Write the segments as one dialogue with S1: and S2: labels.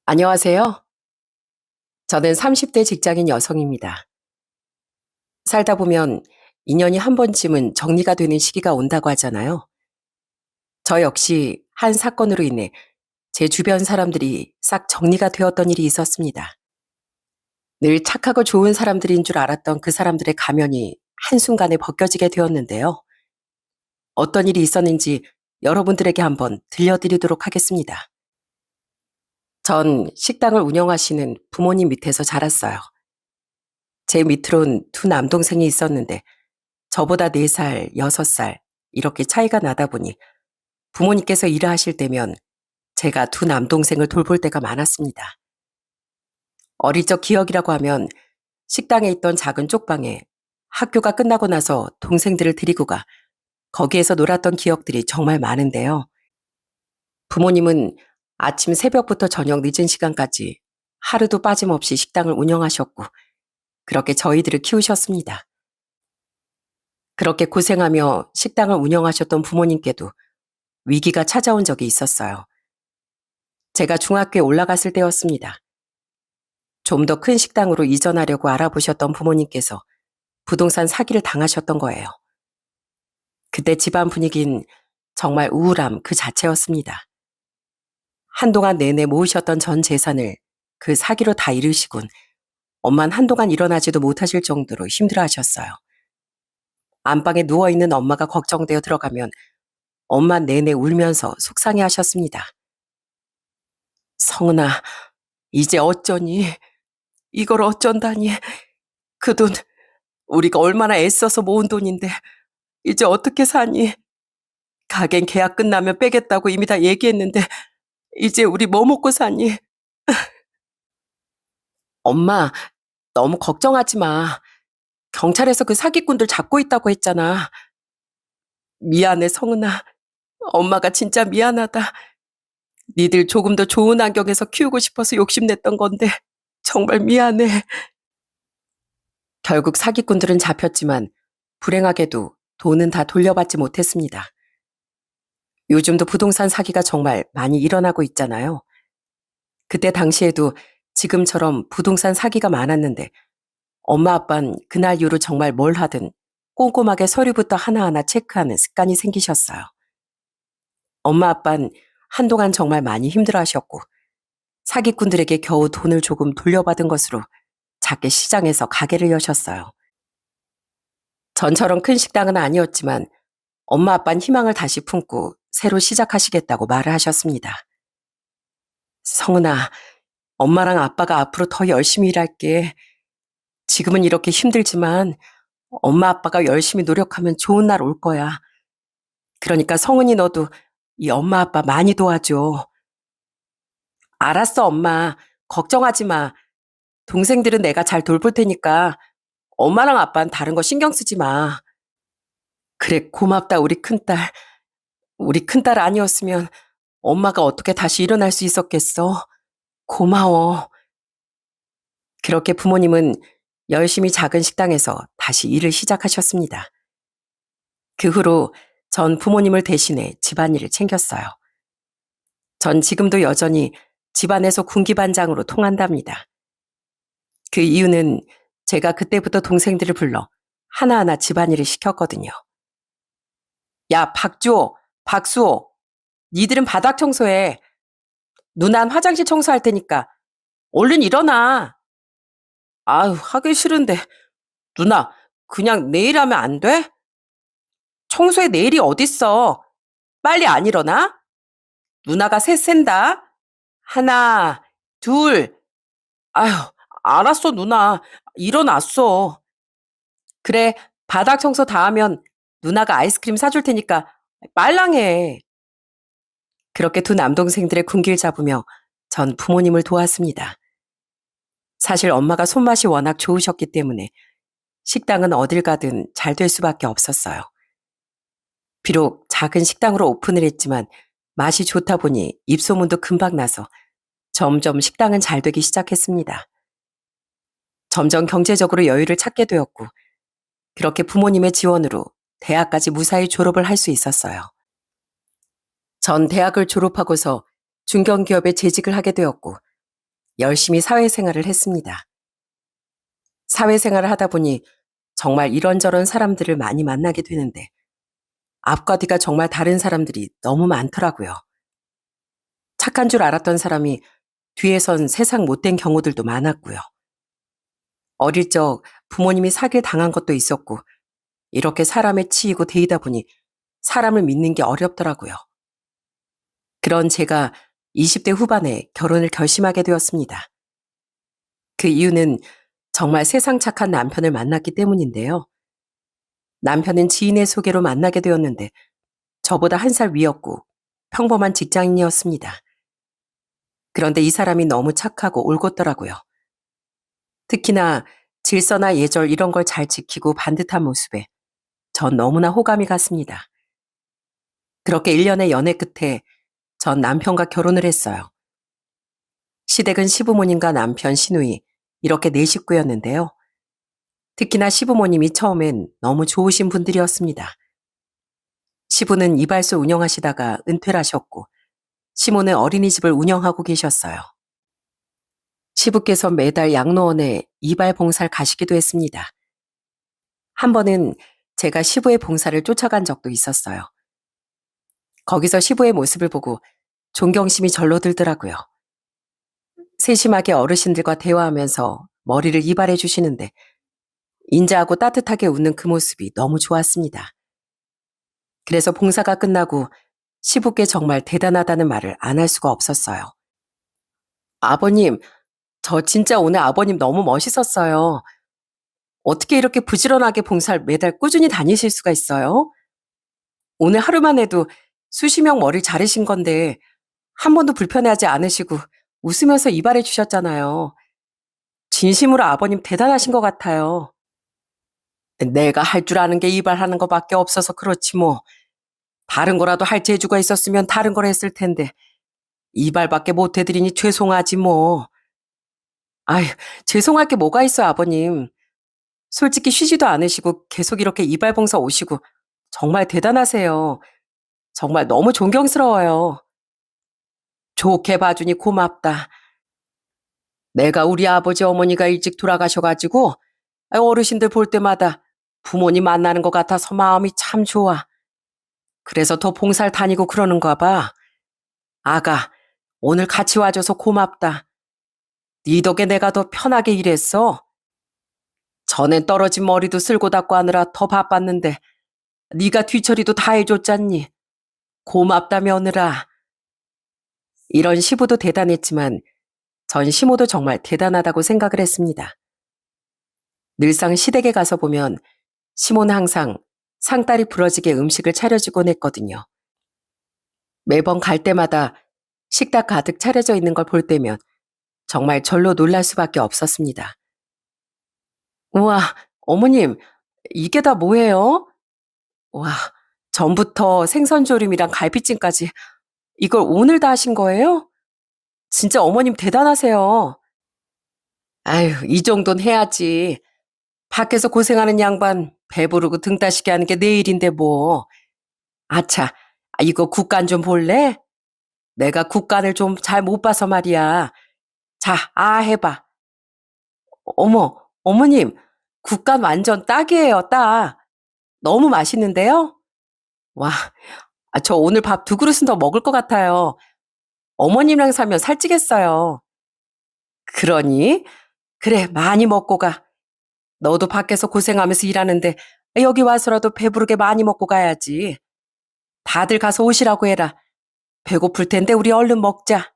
S1: 안녕하세요. 저는 30대 직장인 여성입니다. 살다 보면 인연이 한 번쯤은 정리가 되는 시기가 온다고 하잖아요. 저 역시 한 사건으로 인해 제 주변 사람들이 싹 정리가 되었던 일이 있었습니다. 늘 착하고 좋은 사람들인 줄 알았던 그 사람들의 가면이 한순간에 벗겨지게 되었는데요. 어떤 일이 있었는지 여러분들에게 한번 들려드리도록 하겠습니다. 전 식당을 운영하시는 부모님 밑에서 자랐어요. 제 밑으론 두 남동생이 있었는데 저보다 4살, 6살 이렇게 차이가 나다 보니 부모님께서 일하실 때면 제가 두 남동생을 돌볼 때가 많았습니다. 어릴 적 기억이라고 하면 식당에 있던 작은 쪽방에 학교가 끝나고 나서 동생들을 데리고 가 거기에서 놀았던 기억들이 정말 많은데요. 부모님은 아침 새벽부터 저녁 늦은 시간까지 하루도 빠짐없이 식당을 운영하셨고 그렇게 저희들을 키우셨습니다. 그렇게 고생하며 식당을 운영하셨던 부모님께도 위기가 찾아온 적이 있었어요. 제가 중학교에 올라갔을 때였습니다. 좀 더 큰 식당으로 이전하려고 알아보셨던 부모님께서 부동산 사기를 당하셨던 거예요. 그때 집안 분위기는 정말 우울함 그 자체였습니다. 한동안 내내 모으셨던 전 재산을 그 사기로 다 잃으시곤 엄만 한동안 일어나지도 못하실 정도로 힘들어하셨어요. 안방에 누워있는 엄마가 걱정되어 들어가면 엄마 내내 울면서 속상해하셨습니다. 성은아, 이제 어쩌니? 이걸 어쩐다니? 그 돈 우리가 얼마나 애써서 모은 돈인데 이제 어떻게 사니? 가겐 계약 끝나면 빼겠다고 이미 다 얘기했는데 이제 우리 뭐 먹고 사니? 엄마, 너무 걱정하지 마. 경찰에서 그 사기꾼들 잡고 있다고 했잖아. 미안해, 성은아. 엄마가 진짜 미안하다. 니들 조금 더 좋은 환경에서 키우고 싶어서 욕심냈던 건데 정말 미안해. 결국 사기꾼들은 잡혔지만 불행하게도 돈은 다 돌려받지 못했습니다. 요즘도 부동산 사기가 정말 많이 일어나고 있잖아요. 그때 당시에도 지금처럼 부동산 사기가 많았는데 엄마 아빠는 그날 이후로 정말 뭘 하든 꼼꼼하게 서류부터 하나하나 체크하는 습관이 생기셨어요. 엄마 아빠는 한동안 정말 많이 힘들어하셨고 사기꾼들에게 겨우 돈을 조금 돌려받은 것으로 작게 시장에서 가게를 여셨어요. 전처럼 큰 식당은 아니었지만 엄마 아빠는 희망을 다시 품고 새로 시작하시겠다고 말을 하셨습니다. 성은아, 엄마랑 아빠가 앞으로 더 열심히 일할게. 지금은 이렇게 힘들지만 엄마 아빠가 열심히 노력하면 좋은 날 올 거야. 그러니까 성은이 너도 이 엄마 아빠 많이 도와줘. 알았어, 엄마. 걱정하지 마. 동생들은 내가 잘 돌볼 테니까 엄마랑 아빠는 다른 거 신경 쓰지 마. 그래, 고맙다, 우리 큰딸. 우리 큰딸 아니었으면 엄마가 어떻게 다시 일어날 수 있었겠어? 고마워. 그렇게 부모님은 열심히 작은 식당에서 다시 일을 시작하셨습니다. 그 후로 전 부모님을 대신해 집안일을 챙겼어요. 전 지금도 여전히 집안에서 군기반장으로 통한답니다. 그 이유는 제가 그때부터 동생들을 불러 하나하나 집안일을 시켰거든요. 야, 박주호, 박수호, 니들은 바닥 청소해. 누난 화장실 청소할 테니까 얼른 일어나. 아유, 하기 싫은데. 누나, 그냥 내일 하면 안 돼? 청소에 내일이 어딨어. 빨리 안 일어나? 누나가 셋 센다. 하나, 둘. 아휴, 알았어, 누나. 일어났어. 그래, 바닥 청소 다 하면 누나가 아이스크림 사줄 테니까 빨랑해. 그렇게 두 남동생들의 군기를 잡으며 전 부모님을 도왔습니다. 사실 엄마가 손맛이 워낙 좋으셨기 때문에 식당은 어딜 가든 잘 될 수밖에 없었어요. 비록 작은 식당으로 오픈을 했지만 맛이 좋다 보니 입소문도 금방 나서 점점 식당은 잘 되기 시작했습니다. 점점 경제적으로 여유를 찾게 되었고 그렇게 부모님의 지원으로 대학까지 무사히 졸업을 할 수 있었어요. 전 대학을 졸업하고서 중견기업에 재직을 하게 되었고 열심히 사회생활을 했습니다. 사회생활을 하다 보니 정말 이런저런 사람들을 많이 만나게 되는데 앞과 뒤가 정말 다른 사람들이 너무 많더라고요. 착한 줄 알았던 사람이 뒤에선 세상 못된 경우들도 많았고요. 어릴 적 부모님이 사기를 당한 것도 있었고 이렇게 사람에 치이고 데이다 보니 사람을 믿는 게 어렵더라고요. 그런 제가 20대 후반에 결혼을 결심하게 되었습니다. 그 이유는 정말 세상 착한 남편을 만났기 때문인데요. 남편은 지인의 소개로 만나게 되었는데 저보다 한 살 위였고 평범한 직장인이었습니다. 그런데 이 사람이 너무 착하고 올곧더라고요. 특히나 질서나 예절 이런 걸 잘 지키고 반듯한 모습에 전 너무나 호감이 갔습니다. 그렇게 1년의 연애 끝에 전 남편과 결혼을 했어요. 시댁은 시부모님과 남편, 시누이 이렇게 네 식구였는데요. 특히나 시부모님이 처음엔 너무 좋으신 분들이었습니다. 시부는 이발소 운영하시다가 은퇴를 하셨고 시모는 어린이집을 운영하고 계셨어요. 시부께서 매달 양로원에 이발 봉사를 가시기도 했습니다. 한 번은 제가 시부의 봉사를 쫓아간 적도 있었어요. 거기서 시부의 모습을 보고 존경심이 절로 들더라고요. 세심하게 어르신들과 대화하면서 머리를 이발해 주시는데 인자하고 따뜻하게 웃는 그 모습이 너무 좋았습니다. 그래서 봉사가 끝나고 시부께 정말 대단하다는 말을 안 할 수가 없었어요. 아버님, 저 진짜 오늘 아버님 너무 멋있었어요. 어떻게 이렇게 부지런하게 봉사를 매달 꾸준히 다니실 수가 있어요? 오늘 하루만 해도 수십 명 머리를 자르신 건데 한 번도 불편해하지 않으시고 웃으면서 이발해 주셨잖아요. 진심으로 아버님 대단하신 것 같아요. 내가 할 줄 아는 게 이발하는 거밖에 없어서 그렇지 뭐. 다른 거라도 할 재주가 있었으면 다른 걸 했을 텐데 이발밖에 못 해드리니 죄송하지 뭐. 아휴, 죄송할 게 뭐가 있어 아버님. 솔직히 쉬지도 않으시고 계속 이렇게 이발 봉사 오시고 정말 대단하세요. 정말 너무 존경스러워요. 좋게 봐주니 고맙다. 내가 우리 아버지 어머니가 일찍 돌아가셔가지고 어르신들 볼 때마다 부모님 만나는 것 같아서 마음이 참 좋아. 그래서 더 봉사를 다니고 그러는가 봐. 아가, 오늘 같이 와줘서 고맙다. 네 덕에 내가 더 편하게 일했어. 전엔 떨어진 머리도 쓸고 닦고 하느라 더 바빴는데 네가 뒤처리도 다 해줬잖니. 고맙다 며느라. 이런 시부도 대단했지만 전 시모도 정말 대단하다고 생각을 했습니다. 늘상 시댁에 가서 보면 시모는 항상 상다리 부러지게 음식을 차려주곤 했거든요. 매번 갈 때마다 식탁 가득 차려져 있는 걸 볼 때면 정말 절로 놀랄 수밖에 없었습니다. 우와, 어머님, 이게 다 뭐예요? 와, 전부터 생선조림이랑 갈비찜까지 이걸 오늘 다 하신 거예요? 진짜 어머님 대단하세요. 아유, 이 정도는 해야지. 밖에서 고생하는 양반 배부르고 등 따시게 하는 게 내 일인데 뭐. 아차, 이거 국간 좀 볼래? 내가 국간을 좀 잘 못 봐서 말이야. 자, 해봐. 어머, 어머님, 국간 완전 딱이에요, 딱. 너무 맛있는데요? 와, 저 오늘 밥 두 그릇은 더 먹을 것 같아요. 어머님랑 살면 살찌겠어요. 그러니? 그래, 많이 먹고 가. 너도 밖에서 고생하면서 일하는데 여기 와서라도 배부르게 많이 먹고 가야지. 다들 가서 오시라고 해라. 배고플 텐데 우리 얼른 먹자.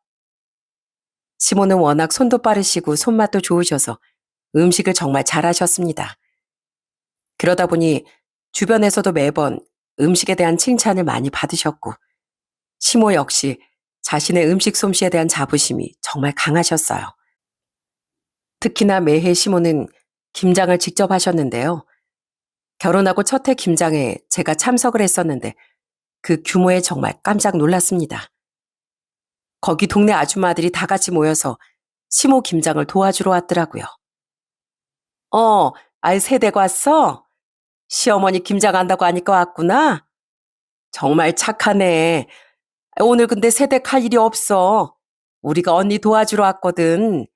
S1: 시모는 워낙 손도 빠르시고 손맛도 좋으셔서 음식을 정말 잘하셨습니다. 그러다 보니 주변에서도 매번 음식에 대한 칭찬을 많이 받으셨고 시모 역시 자신의 음식 솜씨에 대한 자부심이 정말 강하셨어요. 특히나 매해 시모는 김장을 직접 하셨는데요. 결혼하고 첫 해 김장에 제가 참석을 했었는데 그 규모에 정말 깜짝 놀랐습니다. 거기 동네 아줌마들이 다 같이 모여서 시모 김장을 도와주러 왔더라고요. 새댁 왔어? 시어머니 김장한다고 하니까 왔구나? 정말 착하네. 오늘 근데 새댁 할 일이 없어. 우리가 언니 도와주러 왔거든.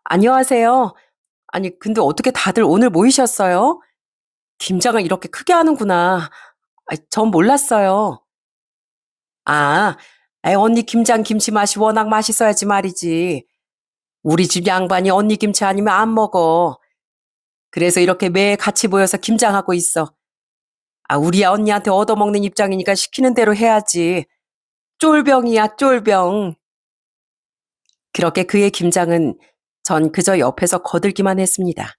S1: 안녕하세요. 아니, 근데 어떻게 다들 오늘 모이셨어요? 김장을 이렇게 크게 하는구나. 전 몰랐어요. 아, 언니 김장 김치 맛이 워낙 맛있어야지 말이지. 우리 집 양반이 언니 김치 아니면 안 먹어. 그래서 이렇게 매일 같이 모여서 김장하고 있어. 우리 언니한테 얻어먹는 입장이니까 시키는 대로 해야지. 쫄병이야, 쫄병. 그렇게 그의 김장은 전 그저 옆에서 거들기만 했습니다.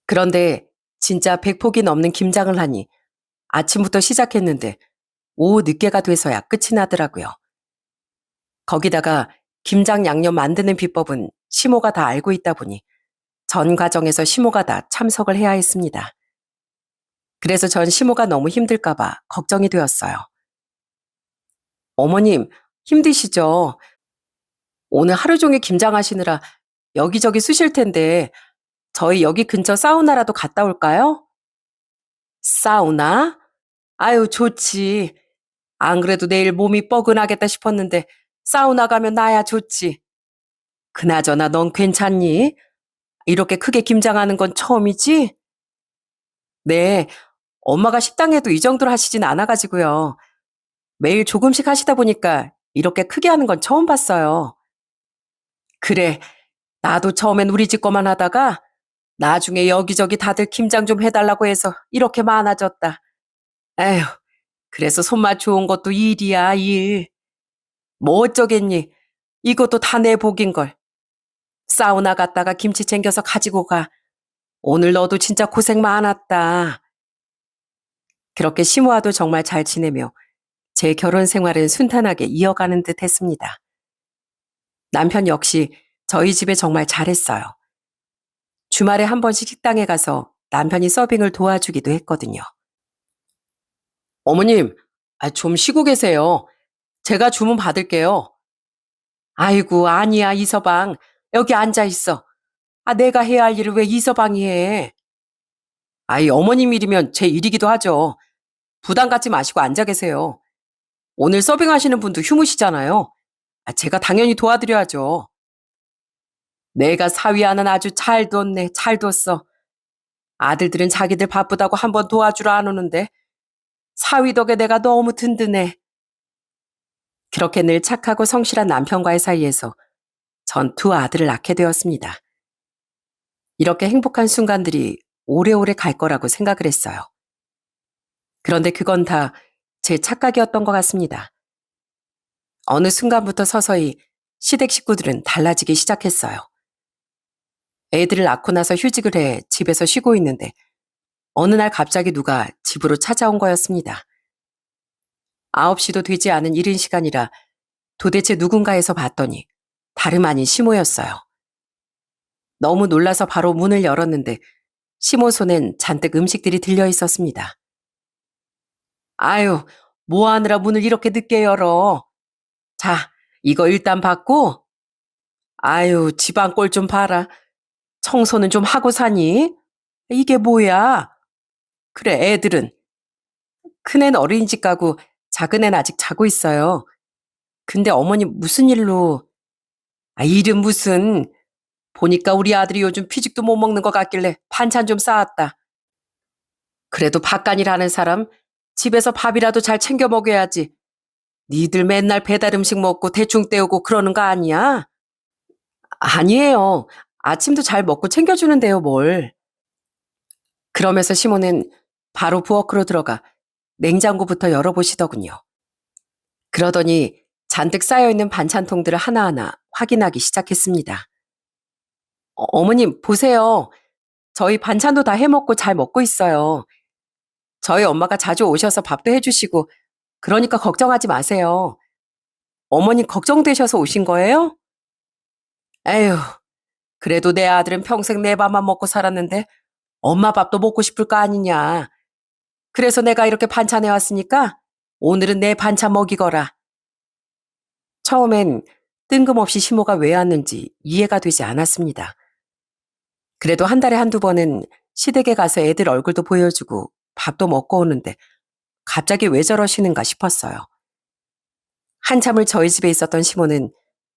S1: 그런데 진짜 100폭이 넘는 김장을 하니 아침부터 시작했는데 오후 늦게가 돼서야 끝이 나더라고요. 거기다가 김장 양념 만드는 비법은 시모가 다 알고 있다 보니 전 과정에서 시모가 다 참석을 해야 했습니다. 그래서 전 시모가 너무 힘들까봐 걱정이 되었어요. 어머님, 힘드시죠? 오늘 하루 종일 김장하시느라 여기저기 쑤실 텐데 저희 여기 근처 사우나라도 갔다 올까요? 사우나? 아유, 좋지. 안 그래도 내일 몸이 뻐근하겠다 싶었는데 사우나 가면 나야 좋지. 그나저나 넌 괜찮니? 이렇게 크게 김장하는 건 처음이지? 네, 엄마가 식당에도 이 정도로 하시진 않아가지고요. 매일 조금씩 하시다 보니까 이렇게 크게 하는 건 처음 봤어요. 그래, 나도 처음엔 우리 집 거만 하다가 나중에 여기저기 다들 김장 좀 해달라고 해서 이렇게 많아졌다. 에휴, 그래서 손맛 좋은 것도 일이야, 일. 뭐 어쩌겠니? 이것도 다 내 복인걸. 사우나 갔다가 김치 챙겨서 가지고 가. 오늘 너도 진짜 고생 많았다. 그렇게 시모와도 정말 잘 지내며 제 결혼 생활은 순탄하게 이어가는 듯 했습니다. 남편 역시 저희 집에 정말 잘했어요. 주말에 한 번씩 식당에 가서 남편이 서빙을 도와주기도 했거든요. 어머님, 좀 쉬고 계세요. 제가 주문 받을게요. 아이고, 아니야, 이서방. 여기 앉아 있어. 내가 해야 할 일을 왜 이서방이 해? 어머님 일이면 제 일이기도 하죠. 부담 갖지 마시고 앉아 계세요. 오늘 서빙하시는 분도 휴무시잖아요. 제가 당연히 도와드려야죠. 내가 사위하는 아주 잘 뒀네, 잘 뒀어. 아들들은 자기들 바쁘다고 한번 도와주러 안 오는데 사위 덕에 내가 너무 든든해. 그렇게 늘 착하고 성실한 남편과의 사이에서 전 두 아들을 낳게 되었습니다. 이렇게 행복한 순간들이 오래오래 갈 거라고 생각을 했어요. 그런데 그건 다 제 착각이었던 것 같습니다. 어느 순간부터 서서히 시댁 식구들은 달라지기 시작했어요. 애들을 낳고 나서 휴직을 해 집에서 쉬고 있는데 어느 날 갑자기 누가 집으로 찾아온 거였습니다. 9시도 되지 않은 이른 시간이라 도대체 누군가에서 봤더니 다름 아닌 시모였어요. 너무 놀라서 바로 문을 열었는데 시모 손엔 잔뜩 음식들이 들려 있었습니다. 아유, 뭐 하느라 문을 이렇게 늦게 열어. 자, 이거 일단 받고, 아유, 집안 꼴 좀 봐라. 청소는 좀 하고 사니? 이게 뭐야? 그래, 애들은. 큰애는 어린이집 가고 작은애는 아직 자고 있어요. 근데 어머니 무슨 일로? 일은 무슨. 보니까 우리 아들이 요즘 피직도 못 먹는 것 같길래 반찬 좀 쌓았다. 그래도 바깥일 하는 사람 집에서 밥이라도 잘 챙겨 먹여야지. 니들 맨날 배달 음식 먹고 대충 때우고 그러는 거 아니야? 아니에요. 아침도 잘 먹고 챙겨주는데요, 뭘. 그러면서 시모는 바로 부엌으로 들어가 냉장고부터 열어보시더군요. 그러더니 잔뜩 쌓여있는 반찬통들을 하나하나 확인하기 시작했습니다. 어머님, 보세요. 저희 반찬도 다 해먹고 잘 먹고 있어요. 저희 엄마가 자주 오셔서 밥도 해주시고, 그러니까 걱정하지 마세요. 어머님 걱정되셔서 오신 거예요? 에휴, 그래도 내 아들은 평생 내 밥만 먹고 살았는데 엄마 밥도 먹고 싶을 거 아니냐. 그래서 내가 이렇게 반찬해 왔으니까 오늘은 내 반찬 먹이거라. 처음엔 뜬금없이 시모가 왜 왔는지 이해가 되지 않았습니다. 그래도 한 달에 한두 번은 시댁에 가서 애들 얼굴도 보여주고 밥도 먹고 오는데 갑자기 왜 저러시는가 싶었어요. 한참을 저희 집에 있었던 시모는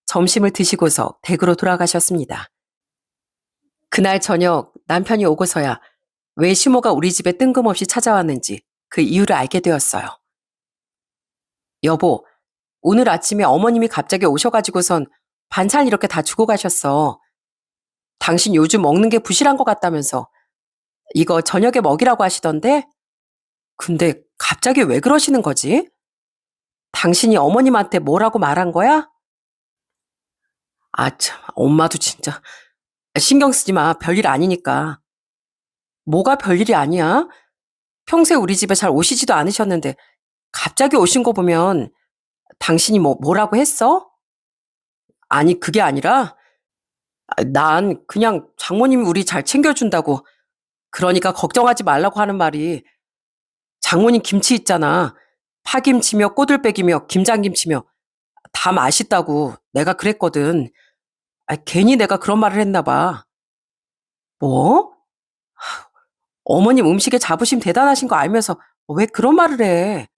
S1: 점심을 드시고서 댁으로 돌아가셨습니다. 그날 저녁 남편이 오고서야 왜 시모가 우리 집에 뜬금없이 찾아왔는지 그 이유를 알게 되었어요. 여보, 오늘 아침에 어머님이 갑자기 오셔가지고선 반찬 이렇게 다 주고 가셨어. 당신 요즘 먹는 게 부실한 것 같다면서 이거 저녁에 먹이라고 하시던데? 근데 갑자기 왜 그러시는 거지? 당신이 어머님한테 뭐라고 말한 거야? 아, 참, 엄마도 진짜. 신경 쓰지 마. 별일 아니니까. 뭐가 별일이 아니야? 평소에 우리 집에 잘 오시지도 않으셨는데 갑자기 오신 거 보면 당신이 뭐라고 했어? 아니, 그게 아니라 난 그냥 장모님이 우리 잘 챙겨준다고 그러니까 걱정하지 말라고 하는 말이 장모님 김치 있잖아. 파김치며 꼬들빼기며 김장김치며 다 맛있다고 내가 그랬거든. 아, 괜히 내가 그런 말을 했나 봐. 뭐? 어머님 음식에 자부심 대단하신 거 알면서 왜 그런 말을 해?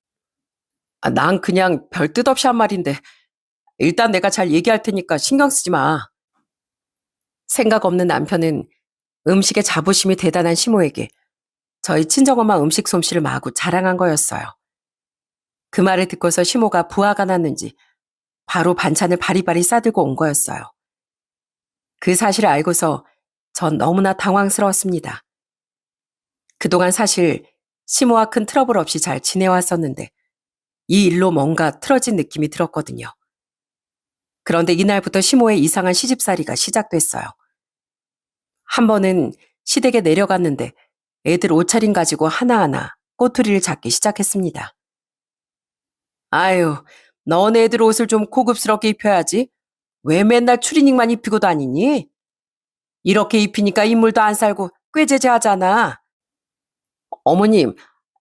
S1: 아, 난 그냥 별 뜻 없이 한 말인데 일단 내가 잘 얘기할 테니까 신경 쓰지 마. 생각 없는 남편은 음식에 자부심이 대단한 시모에게 저희 친정엄마 음식 솜씨를 마구 자랑한 거였어요. 그 말을 듣고서 시모가 부하가 났는지 바로 반찬을 바리바리 싸들고 온 거였어요. 그 사실을 알고서 전 너무나 당황스러웠습니다. 그동안 사실 시모와 큰 트러블 없이 잘 지내왔었는데 이 일로 뭔가 틀어진 느낌이 들었거든요. 그런데 이날부터 시모의 이상한 시집살이가 시작됐어요. 한 번은 시댁에 내려갔는데 애들 옷차림 가지고 하나하나 꼬투리를 잡기 시작했습니다. 아유, 너네 애들 옷을 좀 고급스럽게 입혀야지. 왜 맨날 추리닝만 입히고 다니니? 이렇게 입히니까 인물도 안 살고 꾀죄죄하잖아. 어머님,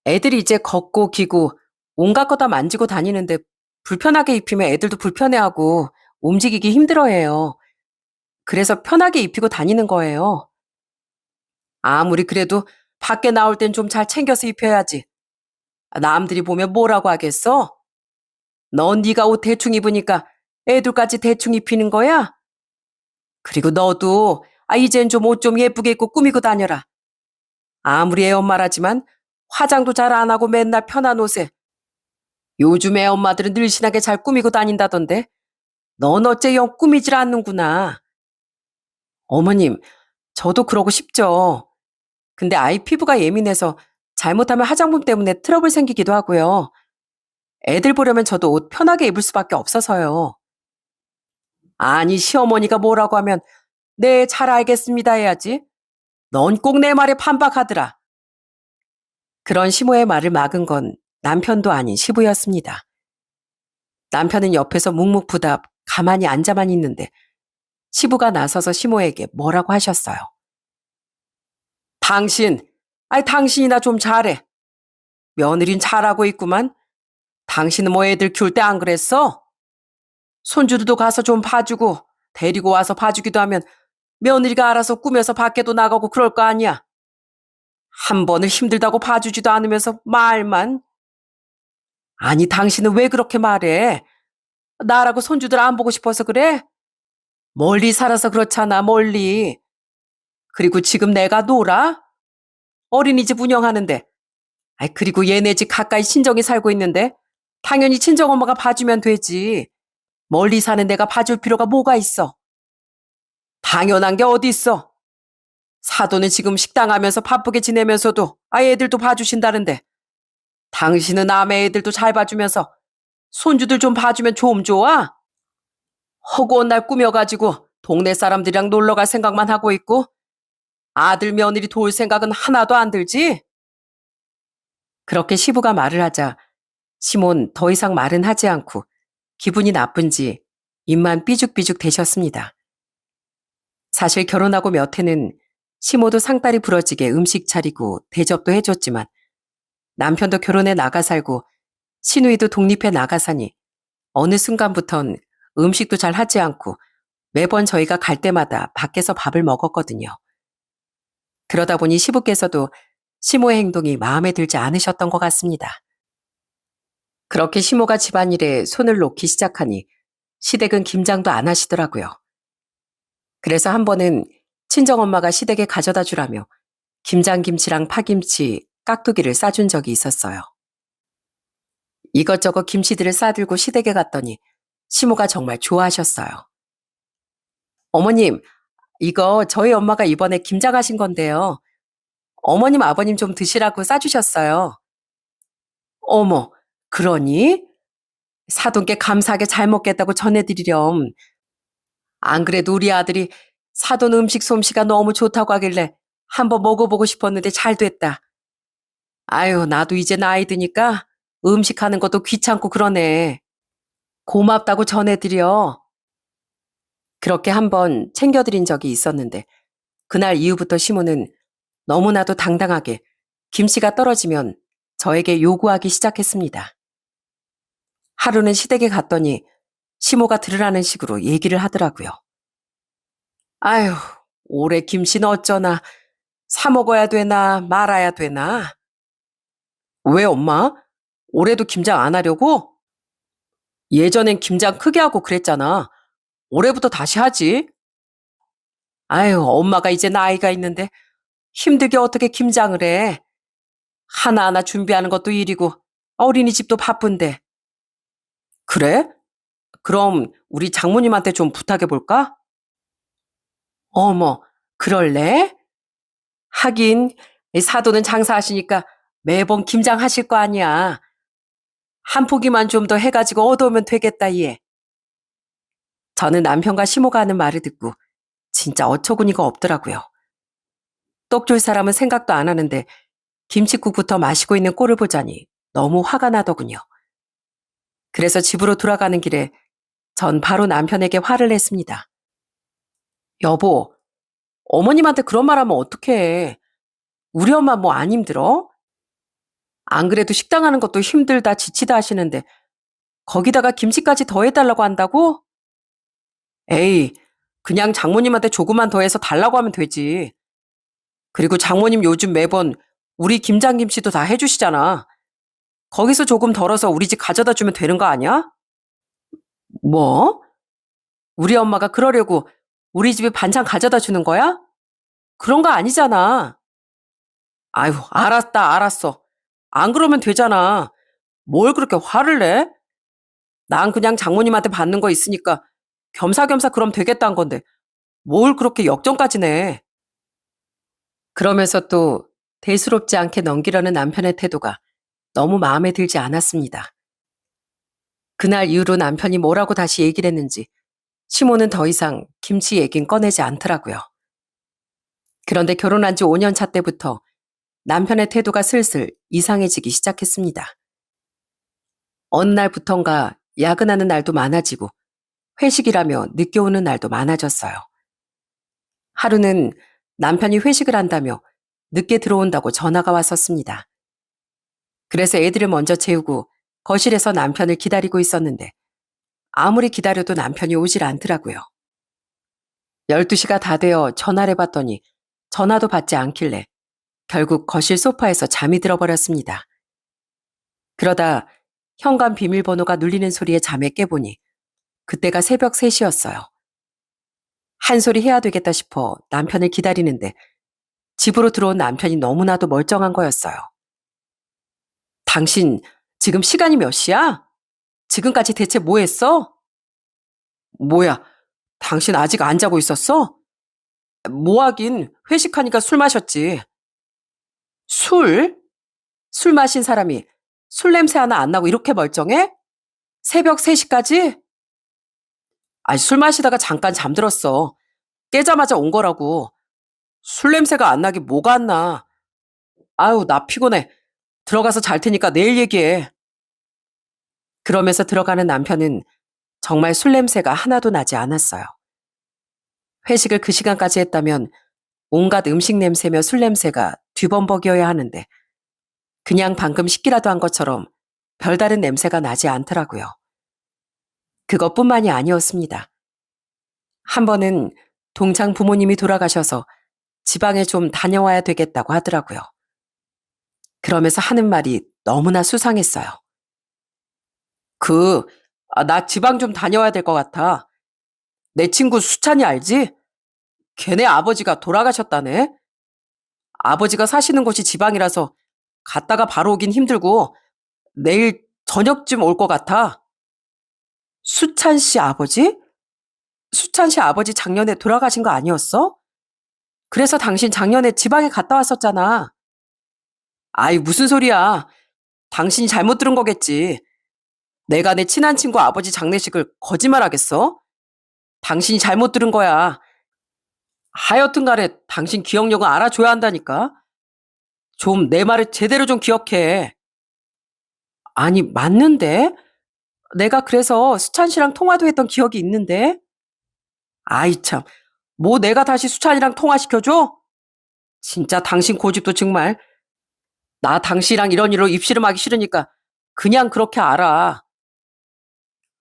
S1: 애들이 이제 걷고 기고 온갖 거 다 만지고 다니는데 불편하게 입히면 애들도 불편해하고 움직이기 힘들어해요. 그래서 편하게 입히고 다니는 거예요. 아무리 그래도 밖에 나올 땐 좀 잘 챙겨서 입혀야지. 남들이 보면 뭐라고 하겠어? 넌 네가 옷 대충 입으니까 애들까지 대충 입히는 거야? 그리고 너도 이젠 좀 옷 좀 예쁘게 입고 꾸미고 다녀라. 아무리 애 엄마라지만 화장도 잘 안 하고 맨날 편한 옷에 요즘 애 엄마들은 늘씬하게 잘 꾸미고 다닌다던데 넌 어째 영 꾸미질 않는구나. 어머님, 저도 그러고 싶죠. 근데 아이 피부가 예민해서 잘못하면 화장품 때문에 트러블 생기기도 하고요. 애들 보려면 저도 옷 편하게 입을 수밖에 없어서요. 아니, 시어머니가 뭐라고 하면 네, 잘 알겠습니다 해야지. 넌 꼭 내 말에 반박하더라. 그런 시모의 말을 막은 건 남편도 아닌 시부였습니다. 남편은 옆에서 묵묵부답 가만히 앉아만 있는데 시부가 나서서 시모에게 뭐라고 하셨어요. 당신, 당신이나 좀 잘해. 며느린 잘하고 있구만. 당신은 뭐 애들 키울 때 안 그랬어? 손주들도 가서 좀 봐주고 데리고 와서 봐주기도 하면 며느리가 알아서 꾸며서 밖에도 나가고 그럴 거 아니야. 한 번을 힘들다고 봐주지도 않으면서 말만. 아니, 당신은 왜 그렇게 말해? 나라고 손주들 안 보고 싶어서 그래? 멀리 살아서 그렇잖아, 멀리. 그리고 지금 내가 놀아? 어린이집 운영하는데. 그리고 얘네 집 가까이 친정이 살고 있는데 당연히 친정엄마가 봐주면 되지. 멀리 사는 내가 봐줄 필요가 뭐가 있어? 당연한 게 어디 있어? 사돈은 지금 식당 하면서 바쁘게 지내면서도 애들도 봐주신다는데 당신은 남의 애들도 잘 봐주면서 손주들 좀 봐주면 좀 좋아? 허구한 날 꾸며가지고 동네 사람들이랑 놀러 갈 생각만 하고 있고 아들 며느리 도울 생각은 하나도 안 들지? 그렇게 시부가 말을 하자 시몬 더 이상 말은 하지 않고 기분이 나쁜지 입만 삐죽삐죽 대셨습니다. 사실 결혼하고 몇 해는 시모도 상다리 부러지게 음식 차리고 대접도 해줬지만 남편도 결혼해 나가 살고 시누이도 독립해 나가 사니 어느 순간부턴 음식도 잘 하지 않고 매번 저희가 갈 때마다 밖에서 밥을 먹었거든요. 그러다 보니 시부께서도 시모의 행동이 마음에 들지 않으셨던 것 같습니다. 그렇게 시모가 집안일에 손을 놓기 시작하니 시댁은 김장도 안 하시더라고요. 그래서 한 번은 친정엄마가 시댁에 가져다 주라며 김장김치랑 파김치, 깍두기를 싸준 적이 있었어요. 이것저것 김치들을 싸들고 시댁에 갔더니 시모가 정말 좋아하셨어요. 어머님, 이거 저희 엄마가 이번에 김장하신 건데요. 어머님, 아버님 좀 드시라고 싸주셨어요. 어머, 그러니? 사돈 께 감사하게 잘 먹겠다고 전해드리렴. 안 그래도 우리 아들이 사돈 음식 솜씨가 너무 좋다고 하길래 한번 먹어보고 싶었는데 잘 됐다. 아유, 나도 이제 나이 드니까 음식하는 것도 귀찮고 그러네. 고맙다고 전해드려. 그렇게 한번 챙겨드린 적이 있었는데 그날 이후부터 시모는 너무나도 당당하게 김치가 떨어지면 저에게 요구하기 시작했습니다. 하루는 시댁에 갔더니 시모가 들으라는 식으로 얘기를 하더라고요. 아유, 올해 김치는 어쩌나. 사 먹어야 되나 말아야 되나? 왜 엄마? 올해도 김장 안 하려고? 예전엔 김장 크게 하고 그랬잖아. 올해부터 다시 하지. 아유, 엄마가 이제 나이가 있는데 힘들게 어떻게 김장을 해. 하나하나 준비하는 것도 일이고 어린이집도 바쁜데. 그래? 그럼 우리 장모님한테 좀 부탁해 볼까? 어머, 그럴래? 하긴 이 사돈은 장사하시니까 매번 김장하실 거 아니야. 한 포기만 좀 더 해가지고 얻어오면 되겠다, 얘. 저는 남편과 시모가 하는 말을 듣고 진짜 어처구니가 없더라고요. 떡 줄 사람은 생각도 안 하는데 김칫국부터 마시고 있는 꼴을 보자니 너무 화가 나더군요. 그래서 집으로 돌아가는 길에 전 바로 남편에게 화를 냈습니다. 여보, 어머님한테 그런 말 하면 어떡해. 우리 엄마 뭐 안 힘들어? 안 그래도 식당 하는 것도 힘들다 지치다 하시는데 거기다가 김치까지 더 해달라고 한다고? 에이, 그냥 장모님한테 조금만 더 해서 달라고 하면 되지. 그리고 장모님 요즘 매번 우리 김장김치도 다 해주시잖아. 거기서 조금 덜어서 우리 집 가져다 주면 되는 거 아니야? 뭐? 우리 엄마가 그러려고 우리 집에 반찬 가져다 주는 거야? 그런 거 아니잖아. 아유, 알았다, 알았어. 안 그러면 되잖아. 뭘 그렇게 화를 내? 난 그냥 장모님한테 받는 거 있으니까 겸사겸사 그럼 되겠다는 건데 뭘 그렇게 역정까지 내. 그러면서 또 대수롭지 않게 넘기려는 남편의 태도가 너무 마음에 들지 않았습니다. 그날 이후로 남편이 뭐라고 다시 얘기를 했는지 시모는 더 이상 김치 얘긴 꺼내지 않더라고요. 그런데 결혼한 지 5년 차 때부터 남편의 태도가 슬슬 이상해지기 시작했습니다. 어느 날부턴가 야근하는 날도 많아지고 회식이라며 늦게 오는 날도 많아졌어요. 하루는 남편이 회식을 한다며 늦게 들어온다고 전화가 왔었습니다. 그래서 애들을 먼저 재우고 거실에서 남편을 기다리고 있었는데 아무리 기다려도 남편이 오질 않더라고요. 12시가 다 되어 전화를 해봤더니 전화도 받지 않길래 결국 거실 소파에서 잠이 들어버렸습니다. 그러다 현관 비밀번호가 눌리는 소리에 잠에 깨보니 그때가 새벽 3시였어요. 한 소리 해야 되겠다 싶어 남편을 기다리는데 집으로 들어온 남편이 너무나도 멀쩡한 거였어요. 당신 지금 시간이 몇 시야? 지금까지 대체 뭐 했어? 뭐야, 당신 아직 안 자고 있었어? 뭐 하긴 회식하니까 술 마셨지. 술? 술 마신 사람이 술 냄새 하나 안 나고 이렇게 멀쩡해? 새벽 3시까지? 아니, 술 마시다가 잠깐 잠들었어. 깨자마자 온 거라고. 술 냄새가 안 나긴 뭐가 안 나. 아유, 나 피곤해. 들어가서 잘 테니까 내일 얘기해. 그러면서 들어가는 남편은 정말 술 냄새가 하나도 나지 않았어요. 회식을 그 시간까지 했다면 온갖 음식 냄새며 술 냄새가 뒤범벅이어야 하는데 그냥 방금 식기라도 한 것처럼 별다른 냄새가 나지 않더라고요. 그것뿐만이 아니었습니다. 한 번은 동창 부모님이 돌아가셔서 지방에 좀 다녀와야 되겠다고 하더라고요. 그러면서 하는 말이 너무나 수상했어요. 나 지방 좀 다녀와야 될 것 같아. 내 친구 수찬이 알지? 걔네 아버지가 돌아가셨다네? 아버지가 사시는 곳이 지방이라서 갔다가 바로 오긴 힘들고 내일 저녁쯤 올 것 같아. 수찬 씨 아버지? 수찬 씨 아버지 작년에 돌아가신 거 아니었어? 그래서 당신 작년에 지방에 갔다 왔었잖아. 아이, 무슨 소리야. 당신이 잘못 들은 거겠지. 내가 내 친한 친구 아버지 장례식을 거짓말하겠어? 당신이 잘못 들은 거야. 하여튼 간에 당신 기억력은 알아줘야 한다니까. 좀 내 말을 제대로 좀 기억해. 아니, 맞는데? 내가 그래서 수찬 씨랑 통화도 했던 기억이 있는데? 아이, 참. 뭐 내가 다시 수찬이랑 통화시켜줘? 진짜 당신 고집도 정말. 나 당신이랑 이런 일로 입씨름하기 싫으니까 그냥 그렇게 알아.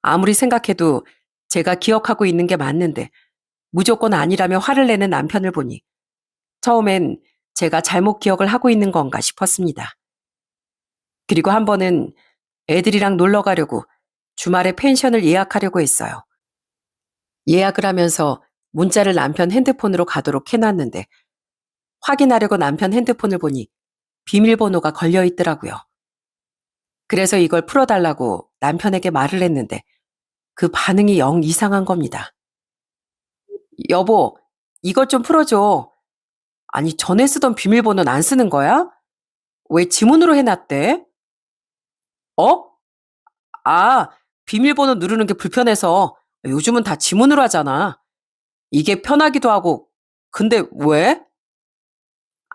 S1: 아무리 생각해도 제가 기억하고 있는 게 맞는데 무조건 아니라며 화를 내는 남편을 보니 처음엔 제가 잘못 기억을 하고 있는 건가 싶었습니다. 그리고 한 번은 애들이랑 놀러 가려고 주말에 펜션을 예약하려고 했어요. 예약을 하면서 문자를 남편 핸드폰으로 가도록 해놨는데 확인하려고 남편 핸드폰을 보니 비밀번호가 걸려 있더라고요. 그래서 이걸 풀어달라고 남편에게 말을 했는데 그 반응이 영 이상한 겁니다. 여보, 이것 좀 풀어줘. 아니, 전에 쓰던 비밀번호는 안 쓰는 거야? 왜 지문으로 해놨대? 어? 아, 비밀번호 누르는 게 불편해서 요즘은 다 지문으로 하잖아. 이게 편하기도 하고. 근데 왜?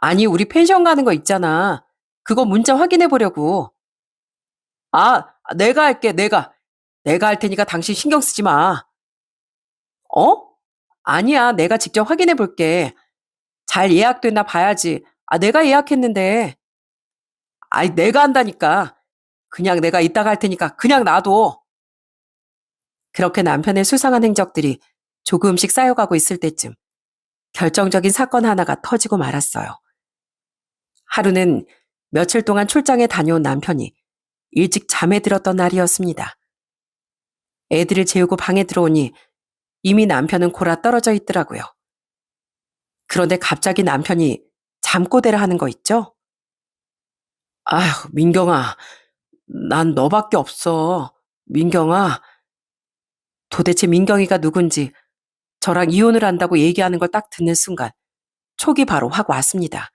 S1: 아니, 우리 펜션 가는 거 있잖아. 그거 문자 확인해 보려고. 아, 내가 할게, 내가. 내가 할 테니까 당신 신경 쓰지 마. 어? 아니야, 내가 직접 확인해 볼게. 잘 예약됐나 봐야지. 아, 내가 예약했는데. 아이, 내가 한다니까. 그냥 내가 이따가 할 테니까 그냥 놔둬. 그렇게 남편의 수상한 행적들이 조금씩 쌓여가고 있을 때쯤 결정적인 사건 하나가 터지고 말았어요. 하루는 며칠 동안 출장에 다녀온 남편이 일찍 잠에 들었던 날이었습니다. 애들을 재우고 방에 들어오니 이미 남편은 골아 떨어져 있더라고요. 그런데 갑자기 남편이 잠꼬대를 하는 거 있죠? 아휴, 민경아, 난 너밖에 없어. 민경아, 도대체 민경이가 누군지 저랑 이혼을 한다고 얘기하는 걸 딱 듣는 순간 촉이 바로 확 왔습니다.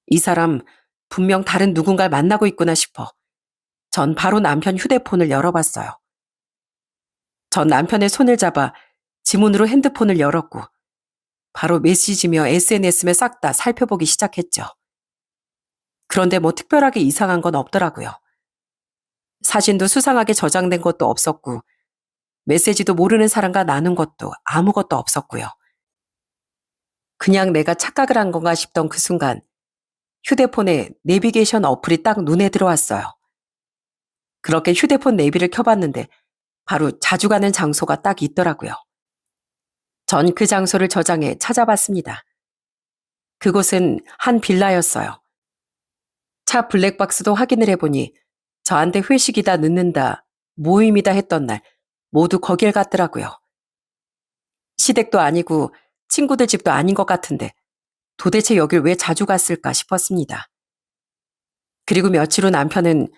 S1: 이 사람 분명 다른 누군가를 만나고 있구나 싶어 전 바로 남편 휴대폰을 열어봤어요. 전 남편의 손을 잡아 지문으로 핸드폰을 열었고 바로 메시지며 SNS며 싹 다 살펴보기 시작했죠. 그런데 뭐 특별하게 이상한 건 없더라고요. 사진도 수상하게 저장된 것도 없었고 메시지도 모르는 사람과 나눈 것도 아무것도 없었고요. 그냥 내가 착각을 한 건가 싶던 그 순간 휴대폰에 내비게이션 어플이 딱 눈에 들어왔어요. 그렇게 휴대폰 내비를 켜봤는데 바로 자주 가는 장소가 딱 있더라고요. 전 그 장소를 저장해 찾아봤습니다. 그곳은 한 빌라였어요. 차 블랙박스도 확인을 해보니 저한테 회식이다 늦는다, 모임이다 했던 날 모두 거길 갔더라고요. 시댁도 아니고 친구들 집도 아닌 것 같은데 도대체 여길 왜 자주 갔을까 싶었습니다. 그리고 며칠 후 남편은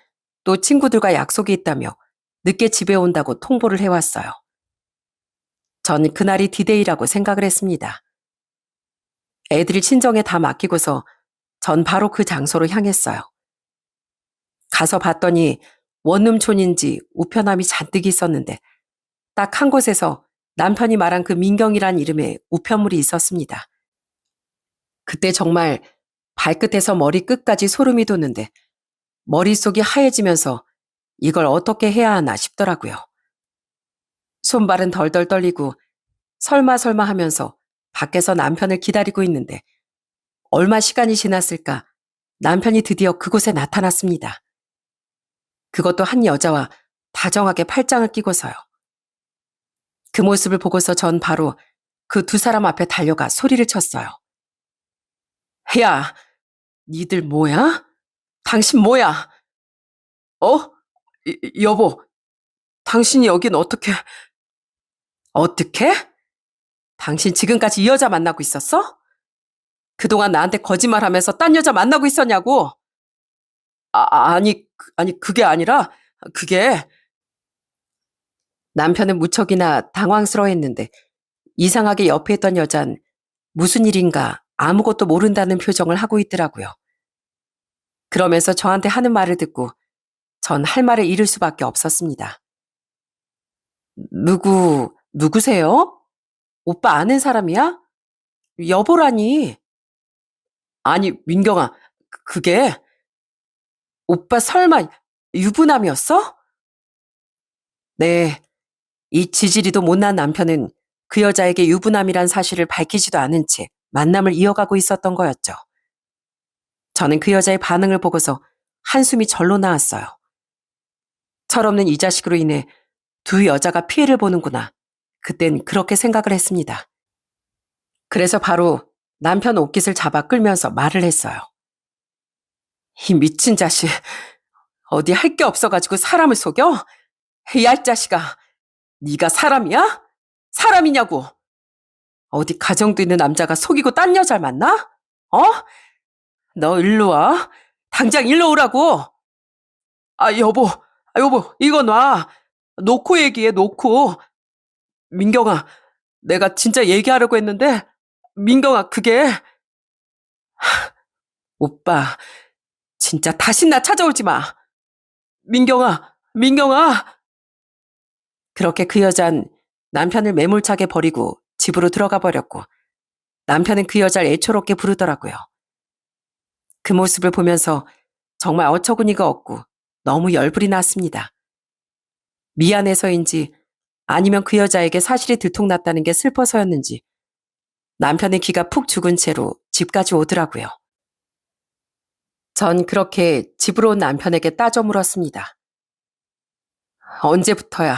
S1: 또 친구들과 약속이 있다며 늦게 집에 온다고 통보를 해왔어요. 전 그날이 디데이라고 생각을 했습니다. 애들이 친정에 다 맡기고서 전 바로 그 장소로 향했어요. 가서 봤더니 원룸촌인지 우편함이 잔뜩 있었는데 딱 한 곳에서 남편이 말한 그 민경이란 이름의 우편물이 있었습니다. 그때 정말 발끝에서 머리끝까지 소름이 돋는데 머릿속이 하얘지면서 이걸 어떻게 해야 하나 싶더라고요. 손발은 덜덜 떨리고 설마 하면서 밖에서 남편을 기다리고 있는데 얼마 시간이 지났을까 남편이 드디어 그곳에 나타났습니다. 그것도 한 여자와 다정하게 팔짱을 끼고서요. 그 모습을 보고서 전 바로 그 두 사람 앞에 달려가 소리를 쳤어요. 야, 니들 뭐야? 당신 뭐야? 어? 여보, 당신이 여긴 어떻게... 어떻게? 당신 지금까지 이 여자 만나고 있었어? 그동안 나한테 거짓말하면서 딴 여자 만나고 있었냐고? 아니, 그게 아니라, 그게. 남편은 무척이나 당황스러워했는데 이상하게 옆에 있던 여잔 무슨 일인가 아무것도 모른다는 표정을 하고 있더라고요. 그러면서 저한테 하는 말을 듣고 전 할 말을 잃을 수밖에 없었습니다. 누구세요? 오빠 아는 사람이야? 여보라니. 아니, 민경아, 그게 오빠 설마 유부남이었어? 네, 이 지지리도 못난 남편은 그 여자에게 유부남이란 사실을 밝히지도 않은 채 만남을 이어가고 있었던 거였죠. 저는 그 여자의 반응을 보고서 한숨이 절로 나왔어요. 철없는 이 자식으로 인해 두 여자가 피해를 보는구나. 그땐 그렇게 생각을 했습니다. 그래서 바로 남편 옷깃을 잡아 끌면서 말을 했어요. 이 미친 자식, 어디 할 게 없어가지고 사람을 속여? 야, 이 자식아, 네가 사람이야? 사람이냐고. 어디 가정도 있는 남자가 속이고 딴 여자를 만나? 어? 너 일로 와. 당장 일로 오라고. 여보, 이거 놔. 놓고 얘기해, 놓고. 민경아, 내가 진짜 얘기하려고 했는데, 민경아, 그게. 오빠, 진짜 다신 나 찾아오지 마. 민경아. 그렇게 그 여잔 남편을 매몰차게 버리고 집으로 들어가 버렸고, 남편은 그 여자를 애초롭게 부르더라고요. 그 모습을 보면서 정말 어처구니가 없고 너무 열불이 났습니다. 미안해서인지 아니면 그 여자에게 사실이 들통났다는 게 슬퍼서였는지 남편의 기가 푹 죽은 채로 집까지 오더라고요. 전 그렇게 집으로 온 남편에게 따져 물었습니다. 언제부터야?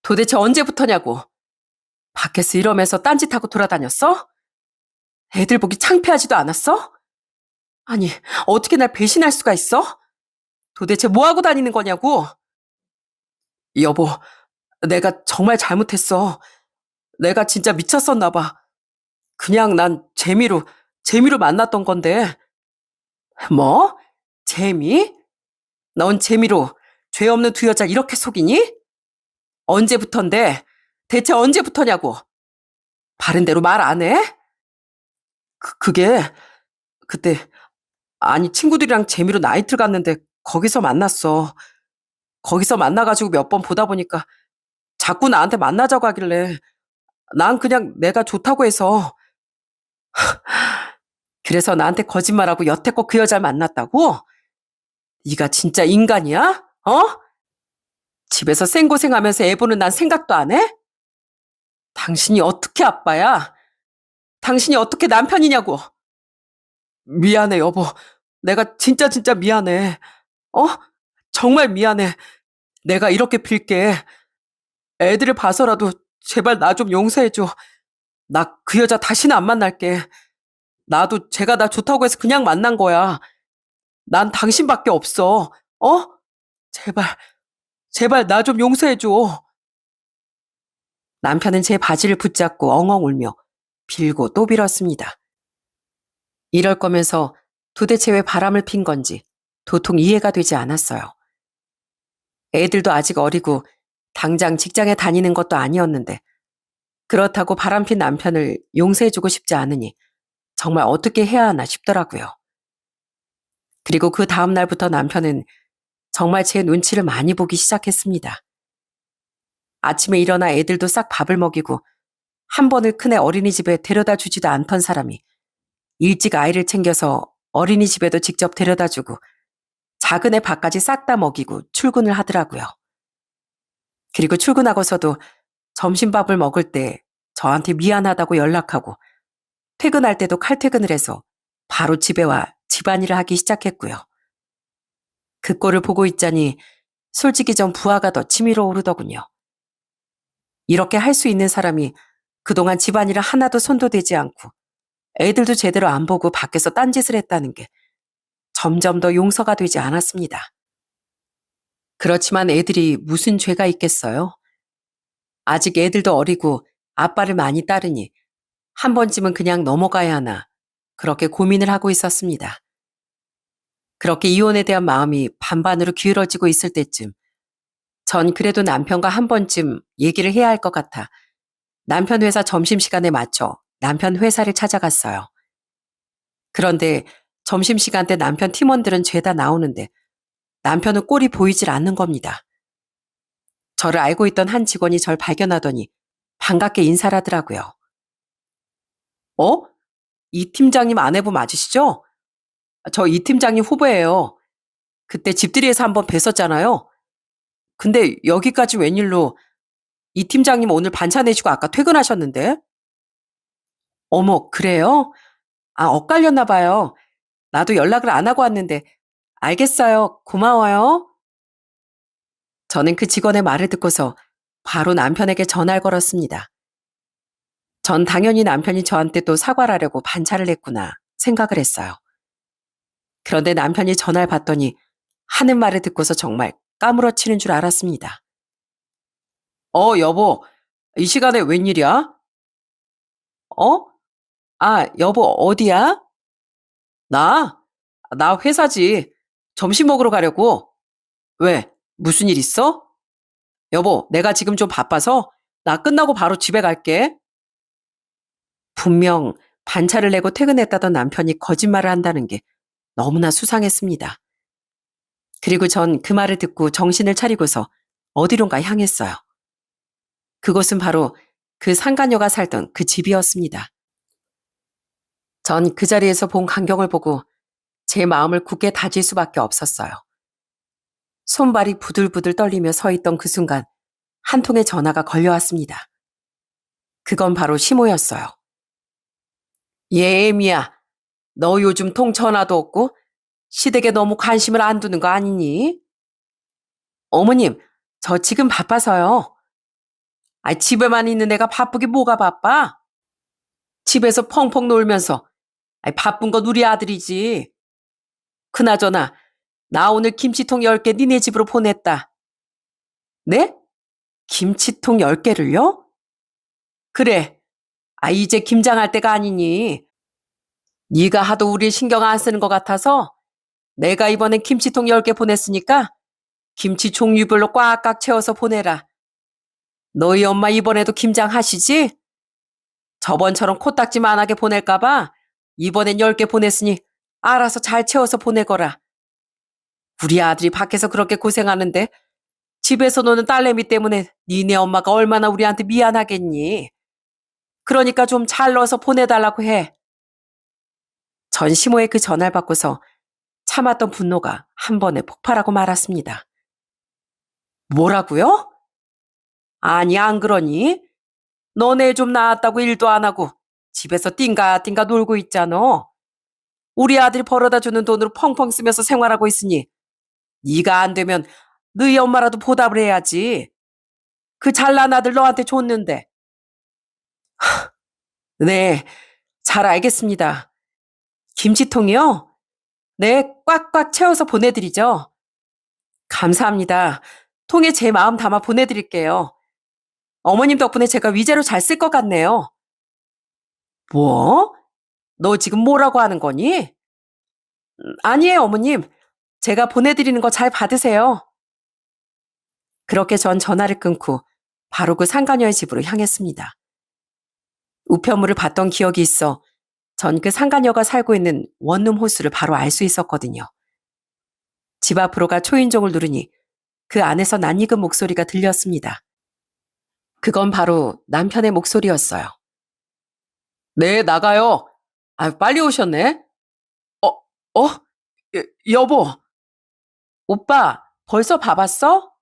S1: 도대체 언제부터냐고? 밖에서 이러면서 딴짓하고 돌아다녔어? 애들 보기 창피하지도 않았어? 아니, 어떻게 날 배신할 수가 있어? 도대체 뭐하고 다니는 거냐고? 여보, 내가 정말 잘못했어. 내가 진짜 미쳤었나 봐. 그냥 난 재미로 만났던 건데. 뭐? 재미? 넌 재미로 죄 없는 두 여자 이렇게 속이니? 언제부턴데? 대체 언제부터냐고? 바른 대로 말 안 해? 그게 그때 친구들이랑 재미로 나이트를 갔는데 거기서 만났어. 거기서 만나가지고 몇 번 보다 보니까 자꾸 나한테 만나자고 하길래 난 그냥 내가 좋다고 해서 그래서 나한테 거짓말하고 여태껏 그 여자를 만났다고? 네가 진짜 인간이야? 어? 집에서 생고생하면서 애 보는 난 생각도 안 해? 당신이 어떻게 아빠야? 당신이 어떻게 남편이냐고? 미안해, 여보. 내가 진짜 미안해. 어? 정말 미안해. 내가 이렇게 빌게. 애들을 봐서라도 제발 나 좀 용서해줘. 나 그 여자 다시는 안 만날게. 나도 제가 나 좋다고 해서 그냥 만난 거야. 난 당신밖에 없어. 어? 제발, 제발 나 좀 용서해줘. 남편은 제 바지를 붙잡고 엉엉 울며 빌고 또 빌었습니다. 이럴 거면서 도대체 왜 바람을 핀 건지 도통 이해가 되지 않았어요. 애들도 아직 어리고 당장 직장에 다니는 것도 아니었는데 그렇다고 바람핀 남편을 용서해주고 싶지 않으니 정말 어떻게 해야 하나 싶더라고요. 그리고 그 다음 날부터 남편은 정말 제 눈치를 많이 보기 시작했습니다. 아침에 일어나 애들도 싹 밥을 먹이고 한 번을 큰애 어린이집에 데려다 주지도 않던 사람이 일찍 아이를 챙겨서 어린이집에도 직접 데려다 주고 작은 애 밥까지 싹 다 먹이고 출근을 하더라고요. 그리고 출근하고서도 점심밥을 먹을 때 저한테 미안하다고 연락하고 퇴근할 때도 칼퇴근을 해서 바로 집에 와 집안일을 하기 시작했고요. 그 꼴을 보고 있자니 솔직히 전 부하가 더 치밀어 오르더군요. 이렇게 할 수 있는 사람이 그동안 집안일을 하나도 손도 대지 않고 애들도 제대로 안 보고 밖에서 딴짓을 했다는 게 점점 더 용서가 되지 않았습니다. 그렇지만 애들이 무슨 죄가 있겠어요? 아직 애들도 어리고 아빠를 많이 따르니 한 번쯤은 그냥 넘어가야 하나 그렇게 고민을 하고 있었습니다. 그렇게 이혼에 대한 마음이 반반으로 기울어지고 있을 때쯤 전 그래도 남편과 한 번쯤 얘기를 해야 할 것 같아 남편 회사 점심시간에 맞춰 남편 회사를 찾아갔어요. 그런데 점심시간 때 남편 팀원들은 죄다 나오는데 남편은 꼴이 보이질 않는 겁니다. 저를 알고 있던 한 직원이 절 발견하더니 반갑게 인사를 하더라고요. 어? 이 팀장님 아내분 맞으시죠? 저 이 팀장님 후배예요. 그때 집들이에서 한번 뵀었잖아요. 근데 여기까지 웬일로 이 팀장님 오늘 반차 내시고 아까 퇴근하셨는데? 어머, 그래요? 아, 엇갈렸나 봐요. 나도 연락을 안 하고 왔는데. 알겠어요. 고마워요. 저는 그 직원의 말을 듣고서 바로 남편에게 전화를 걸었습니다. 전 당연히 남편이 저한테 또 사과를 하려고 반차를 냈구나 생각을 했어요. 그런데 남편이 전화를 받더니 하는 말을 듣고서 정말 까무러치는 줄 알았습니다. 여보, 이 시간에 웬일이야? 어? 아, 여보, 어디야? 나? 나 회사지. 점심 먹으러 가려고. 왜? 무슨 일 있어? 여보, 내가 지금 좀 바빠서 나 끝나고 바로 집에 갈게. 분명 반차를 내고 퇴근했다던 남편이 거짓말을 한다는 게 너무나 수상했습니다. 그리고 전 그 말을 듣고 정신을 차리고서 어디론가 향했어요. 그곳은 바로 그 상간녀가 살던 그 집이었습니다. 전 그 자리에서 본 광경을 보고 제 마음을 굳게 다질 수밖에 없었어요. 손발이 부들부들 떨리며 서 있던 그 순간 한 통의 전화가 걸려왔습니다. 그건 바로 시모였어요. 예, 애미야. 너 요즘 통 전화도 없고 시댁에 너무 관심을 안 두는 거 아니니? 어머님, 저 지금 바빠서요. 아, 집에만 있는 내가 바쁘게 뭐가 바빠? 집에서 펑펑 놀면서 바쁜 건 우리 아들이지. 그나저나 나 오늘 김치통 10개 니네 집으로 보냈다. 네? 김치통 10개를요? 그래. 아, 이제 김장할 때가 아니니. 네가 하도 우리 신경 안 쓰는 것 같아서 내가 이번엔 김치통 10개 보냈으니까 김치 종류별로 꽉꽉 채워서 보내라. 너희 엄마 이번에도 김장하시지? 저번처럼 코딱지만하게 보낼까봐 이번엔 10개 보냈으니 알아서 잘 채워서 보내거라. 우리 아들이 밖에서 그렇게 고생하는데 집에서 노는 딸내미 때문에 니네 엄마가 얼마나 우리한테 미안하겠니? 그러니까 좀 잘 넣어서 보내달라고 해. 전 시모의 그 전화를 받고서 참았던 분노가 한 번에 폭발하고 말았습니다. 뭐라고요? 아니, 안 그러니? 너네 좀 나았다고 일도 안 하고 집에서 띵가띵가 놀고 있잖아. 우리 아들이 벌어다 주는 돈으로 펑펑 쓰면서 생활하고 있으니 네가 안 되면 너희 엄마라도 보답을 해야지. 그 잘난 아들 너한테 줬는데. 네, 잘 알겠습니다. 김치통이요? 네, 꽉꽉 채워서 보내드리죠. 감사합니다. 통에 제 마음 담아 보내드릴게요. 어머님 덕분에 제가 위자료 잘 쓸 것 같네요. 뭐? 너 지금 뭐라고 하는 거니? 아니에요, 어머님. 제가 보내드리는 거 잘 받으세요. 그렇게 전 전화를 끊고 바로 그 상가녀의 집으로 향했습니다. 우편물을 봤던 기억이 있어 전 그 상가녀가 살고 있는 원룸 호수를 바로 알 수 있었거든요. 집 앞으로 가 초인종을 누르니 그 안에서 낯익은 목소리가 들렸습니다. 그건 바로 남편의 목소리였어요. 네, 나가요. 아, 빨리 오셨네. 어, 어? 여보. 오빠, 벌써 봐봤어?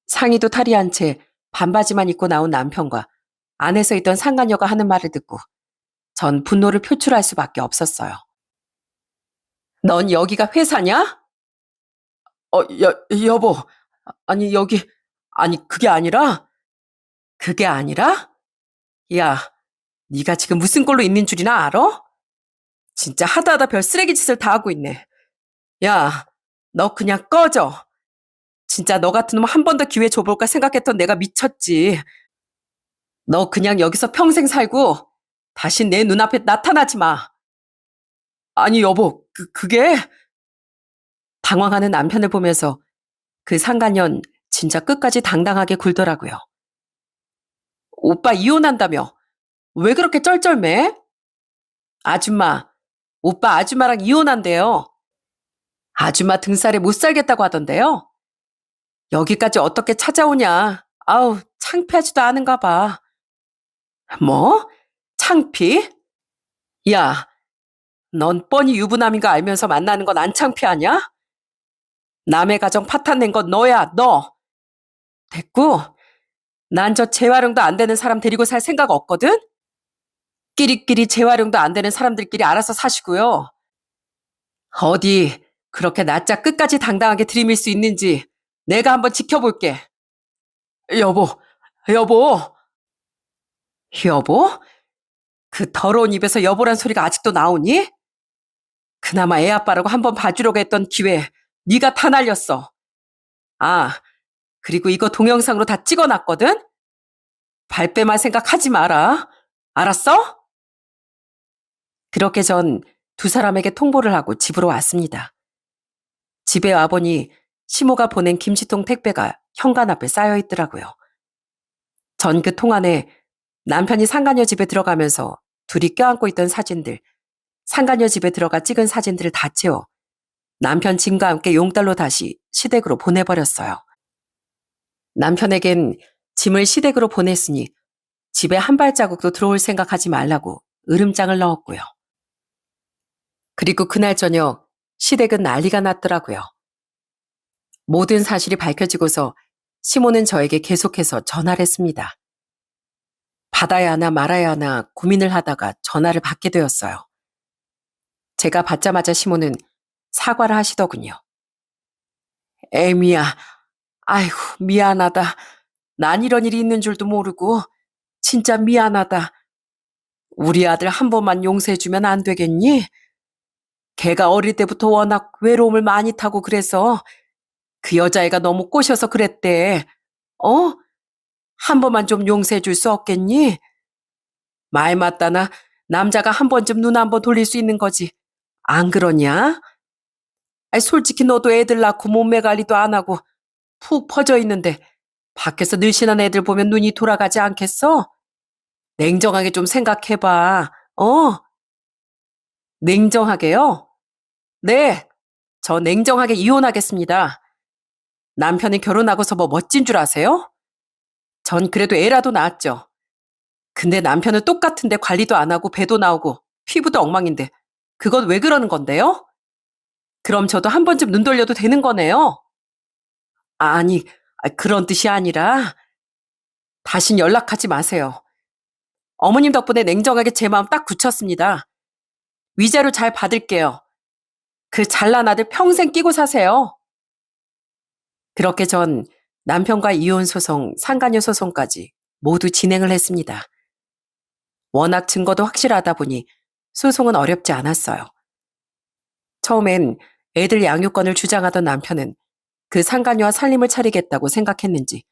S1: 상의도 탈의한 채 반바지만 입고 나온 남편과 안에서 있던 상간녀가 하는 말을 듣고 전 분노를 표출할 수밖에 없었어요. 넌 여기가 회사냐? 여보. 아니, 아니, 그게 아니라? 야, 네가 지금 무슨 꼴로 있는 줄이나 알아? 진짜 하다하다 별 쓰레기 짓을 다 하고 있네. 야, 너 그냥 꺼져. 진짜 너 같은 놈 한 번 더 기회 줘볼까 생각했던 내가 미쳤지. 너 그냥 여기서 평생 살고 다시 내 눈앞에 나타나지 마. 아니, 여보, 그게 당황하는 남편을 보면서 그 상간년 진짜 끝까지 당당하게 굴더라고요. 오빠 이혼한다며? 왜 그렇게 쩔쩔매? 아줌마, 오빠 아줌마랑 이혼한대요. 아줌마 등살에 못 살겠다고 하던데요. 여기까지 어떻게 찾아오냐. 아우, 창피하지도 않은가 봐. 뭐? 창피? 야, 넌 뻔히 유부남인 거 알면서 만나는 건 안 창피하냐? 남의 가정 파탄 낸 건 너야, 너. 됐고, 난 저 재활용도 안 되는 사람 데리고 살 생각 없거든? 끼리끼리 재활용도 안 되는 사람들끼리 알아서 사시고요. 어디 그렇게 낯짝 끝까지 당당하게 들이밀 수 있는지 내가 한번 지켜볼게. 여보, 여보, 여보? 그 더러운 입에서 여보란 소리가 아직도 나오니? 그나마 애 아빠라고 한번 봐주려고 했던 기회 네가 다 날렸어. 아, 그리고 이거 동영상으로 다 찍어놨거든? 발뺌할 생각하지 마라. 알았어? 그렇게 전 두 사람에게 통보를 하고 집으로 왔습니다. 집에 와보니 시모가 보낸 김치통 택배가 현관 앞에 쌓여 있더라고요. 전 그 통 안에 남편이 상간녀 집에 들어가면서 둘이 껴안고 있던 사진들, 상간녀 집에 들어가 찍은 사진들을 다 채워 남편 짐과 함께 용달로 다시 시댁으로 보내버렸어요. 남편에겐 짐을 시댁으로 보냈으니 집에 한 발자국도 들어올 생각하지 말라고 으름장을 넣었고요. 그리고 그날 저녁 시댁은 난리가 났더라고요. 모든 사실이 밝혀지고서 시모는 저에게 계속해서 전화를 했습니다. 받아야 하나 말아야 하나 고민을 하다가 전화를 받게 되었어요. 제가 받자마자 시모는 사과를 하시더군요. 애미야, 아이고 미안하다. 난 이런 일이 있는 줄도 모르고 진짜 미안하다. 우리 아들 한 번만 용서해주면 안 되겠니? 걔가 어릴 때부터 워낙 외로움을 많이 타고 그래서 그 여자애가 너무 꼬셔서 그랬대. 어? 한 번만 좀 용서해 줄 수 없겠니? 말 맞다나 남자가 한 번쯤 눈 한 번 돌릴 수 있는 거지. 안 그러냐? 아니, 솔직히 너도 애들 낳고 몸매 관리도 안 하고 푹 퍼져 있는데 밖에서 늘씬한 애들 보면 눈이 돌아가지 않겠어? 냉정하게 좀 생각해봐. 냉정하게요? 네, 저 냉정하게 이혼하겠습니다. 남편이 결혼하고서 뭐 멋진 줄 아세요? 전 그래도 애라도 낳았죠. 근데 남편은 똑같은데 관리도 안 하고 배도 나오고 피부도 엉망인데 그건 왜 그러는 건데요? 그럼 저도 한 번쯤 눈 돌려도 되는 거네요? 아니, 그런 뜻이 아니라 다신 연락하지 마세요. 어머님 덕분에 냉정하게 제 마음 딱 굳혔습니다. 위자료 잘 받을게요. 그 잘난 아들 평생 끼고 사세요. 그렇게 전 남편과 이혼 소송, 상간녀 소송까지 모두 진행을 했습니다. 워낙 증거도 확실하다 보니 소송은 어렵지 않았어요. 처음엔 애들 양육권을 주장하던 남편은 그 상간녀와 살림을 차리겠다고 생각했는지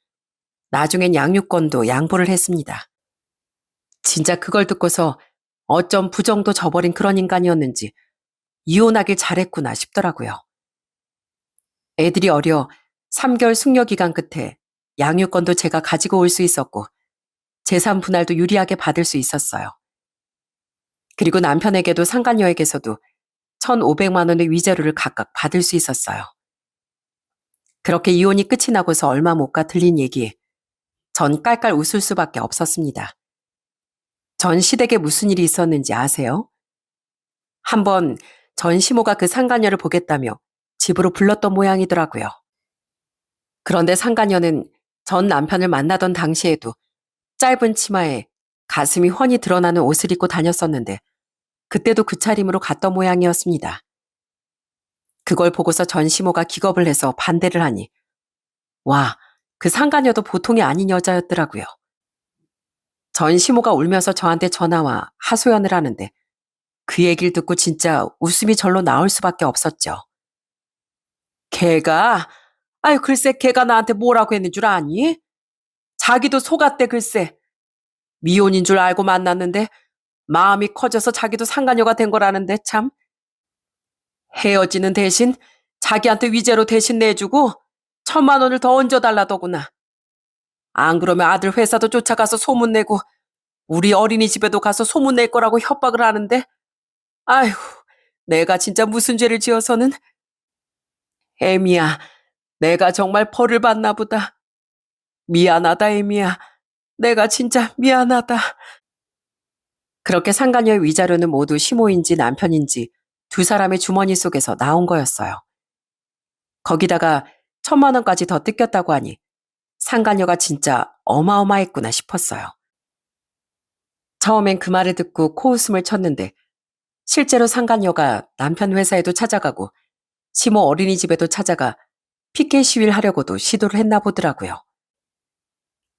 S1: 나중엔 양육권도 양보를 했습니다. 진짜 그걸 듣고서 어쩜 부정도 저버린 그런 인간이었는지 이혼하길 잘했구나 싶더라고요. 애들이 어려 3개월 숙려 기간 끝에 양육권도 제가 가지고 올 수 있었고 재산 분할도 유리하게 받을 수 있었어요. 그리고 남편에게도 상간녀에게서도 1,500만 원의 위자료를 각각 받을 수 있었어요. 그렇게 이혼이 끝이 나고서 얼마 못 가 들린 얘기에 전 깔깔 웃을 수밖에 없었습니다. 전 시댁에 무슨 일이 있었는지 아세요? 한번 전 시모가 그 상간녀를 보겠다며 집으로 불렀던 모양이더라고요. 그런데 상간녀는 전 남편을 만나던 당시에도 짧은 치마에 가슴이 훤히 드러나는 옷을 입고 다녔었는데 그때도 그 차림으로 갔던 모양이었습니다. 그걸 보고서 전 시모가 기겁을 해서 반대를 하니 와, 그 상간녀도 보통이 아닌 여자였더라고요. 전 시모가 울면서 저한테 전화와 하소연을 하는데 그 얘기를 듣고 진짜 웃음이 절로 나올 수밖에 없었죠. 걔가, 아유 글쎄 걔가 나한테 뭐라고 했는 줄 아니? 자기도 속았대 글쎄. 미혼인 줄 알고 만났는데 마음이 커져서 자기도 상간녀가 된 거라는데 참. 헤어지는 대신 자기한테 위자료 대신 내주고 1,000만 원을 더 얹어달라더구나. 안 그러면 아들 회사도 쫓아가서 소문내고 우리 어린이집에도 가서 소문낼 거라고 협박을 하는데 아휴, 내가 진짜 무슨 죄를 지어서는. 에미야, 내가 정말 벌을 받나 보다. 미안하다, 에미야. 내가 진짜 미안하다. 그렇게 상간녀의 위자료는 모두 시모인지 남편인지 두 사람의 주머니 속에서 나온 거였어요. 거기다가 1,000만 원까지 더 뜯겼다고 하니 상간녀가 진짜 어마어마했구나 싶었어요. 처음엔 그 말을 듣고 코웃음을 쳤는데 실제로 상간녀가 남편 회사에도 찾아가고 시모 어린이집에도 찾아가 피켓 시위를 하려고도 시도를 했나 보더라고요.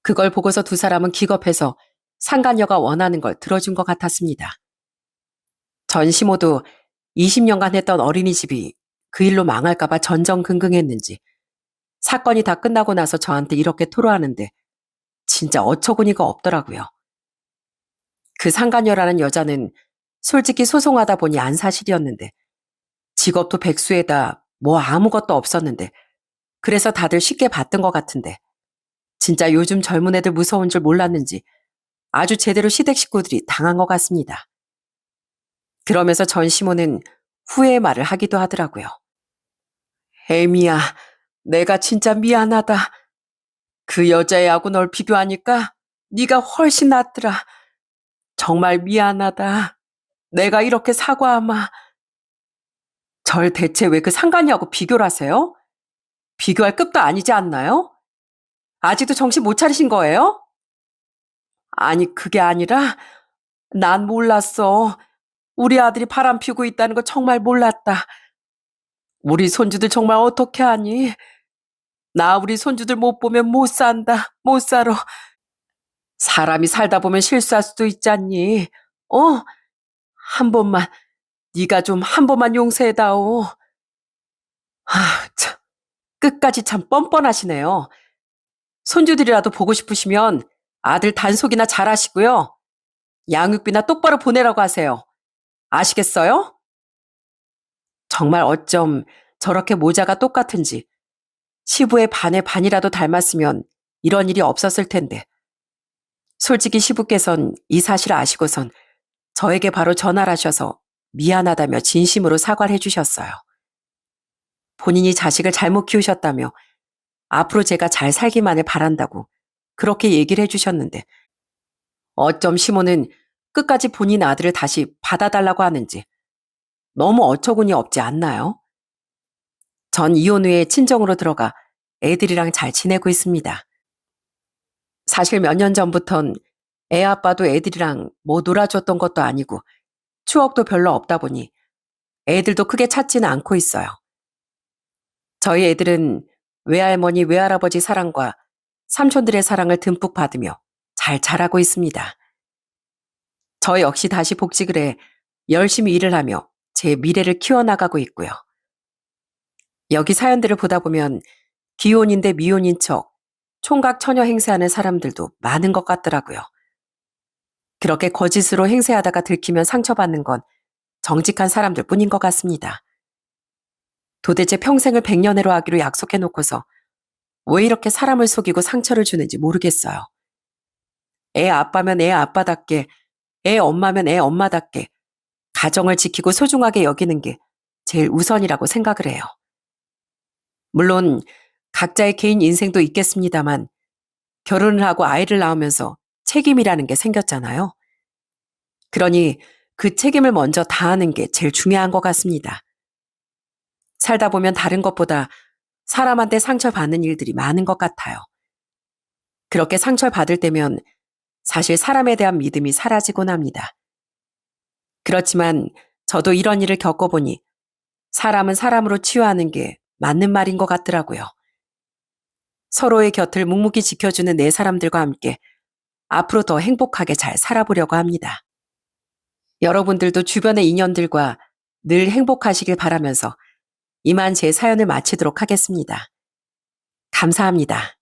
S1: 그걸 보고서 두 사람은 기겁해서 상간녀가 원하는 걸 들어준 것 같았습니다. 전 시모도 20년간 했던 어린이집이 그 일로 망할까봐 전전긍긍했는지 사건이 다 끝나고 나서 저한테 이렇게 토로하는데 진짜 어처구니가 없더라고요. 그 상간녀라는 여자는 솔직히 소송하다 보니 안 사실이었는데 직업도 백수에다 뭐 아무것도 없었는데 그래서 다들 쉽게 봤던 것 같은데 진짜 요즘 젊은 애들 무서운 줄 몰랐는지 아주 제대로 시댁 식구들이 당한 것 같습니다. 그러면서 전 시모는 후회의 말을 하기도 하더라고요. 에미야, 내가 진짜 미안하다. 그 여자애하고 널 비교하니까 네가 훨씬 낫더라. 정말 미안하다. 내가 이렇게 사과하마. 절 대체 왜 그 상간녀하고 비교를 하세요? 비교할 급도 아니지 않나요? 아직도 정신 못 차리신 거예요? 아니, 그게 아니라 난 몰랐어. 우리 아들이 바람 피우고 있다는 거 정말 몰랐다. 우리 손주들 정말 어떻게 하니? 나 우리 손주들 못 보면 못 산다. 못 살아. 사람이 살다 보면 실수할 수도 있잖니. 어? 한 번만, 네가 좀 한 번만 용서해다오. 참, 끝까지 참 뻔뻔하시네요. 손주들이라도 보고 싶으시면 아들 단속이나 잘하시고요. 양육비나 똑바로 보내라고 하세요. 아시겠어요? 정말 어쩜 저렇게 모자가 똑같은지 시부의 반의 반이라도 닮았으면 이런 일이 없었을 텐데 솔직히 시부께선 이 사실을 아시고선 저에게 바로 전화를 하셔서 미안하다며 진심으로 사과를 해주셨어요. 본인이 자식을 잘못 키우셨다며 앞으로 제가 잘 살기만을 바란다고 그렇게 얘기를 해주셨는데 어쩜 시모는 끝까지 본인 아들을 다시 받아달라고 하는지 너무 어처구니 없지 않나요? 전 이혼 후에 친정으로 들어가 애들이랑 잘 지내고 있습니다. 사실 몇 년 전부턴 애 아빠도 애들이랑 뭐 놀아줬던 것도 아니고 추억도 별로 없다 보니 애들도 크게 찾지는 않고 있어요. 저희 애들은 외할머니, 외할아버지 사랑과 삼촌들의 사랑을 듬뿍 받으며 잘 자라고 있습니다. 저 역시 다시 복직을 해 열심히 일을 하며 제 미래를 키워나가고 있고요. 여기 사연들을 보다 보면 기혼인데 미혼인 척 총각 처녀 행세하는 사람들도 많은 것 같더라고요. 그렇게 거짓으로 행세하다가 들키면 상처받는 건 정직한 사람들 뿐인 것 같습니다. 도대체 평생을 백년해로 하기로 약속해놓고서 왜 이렇게 사람을 속이고 상처를 주는지 모르겠어요. 애 아빠면 애 아빠답게, 애 엄마면 애 엄마답게 가정을 지키고 소중하게 여기는 게 제일 우선이라고 생각을 해요. 물론 각자의 개인 인생도 있겠습니다만 결혼을 하고 아이를 낳으면서 책임이라는 게 생겼잖아요. 그러니 그 책임을 먼저 다하는 게 제일 중요한 것 같습니다. 살다 보면 다른 것보다 사람한테 상처받는 일들이 많은 것 같아요. 그렇게 상처받을 때면 사실 사람에 대한 믿음이 사라지곤 합니다. 그렇지만 저도 이런 일을 겪어보니 사람은 사람으로 치유하는 게 맞는 말인 것 같더라고요. 서로의 곁을 묵묵히 지켜주는 네 사람들과 함께 앞으로 더 행복하게 잘 살아보려고 합니다. 여러분들도 주변의 인연들과 늘 행복하시길 바라면서 이만 제 사연을 마치도록 하겠습니다. 감사합니다.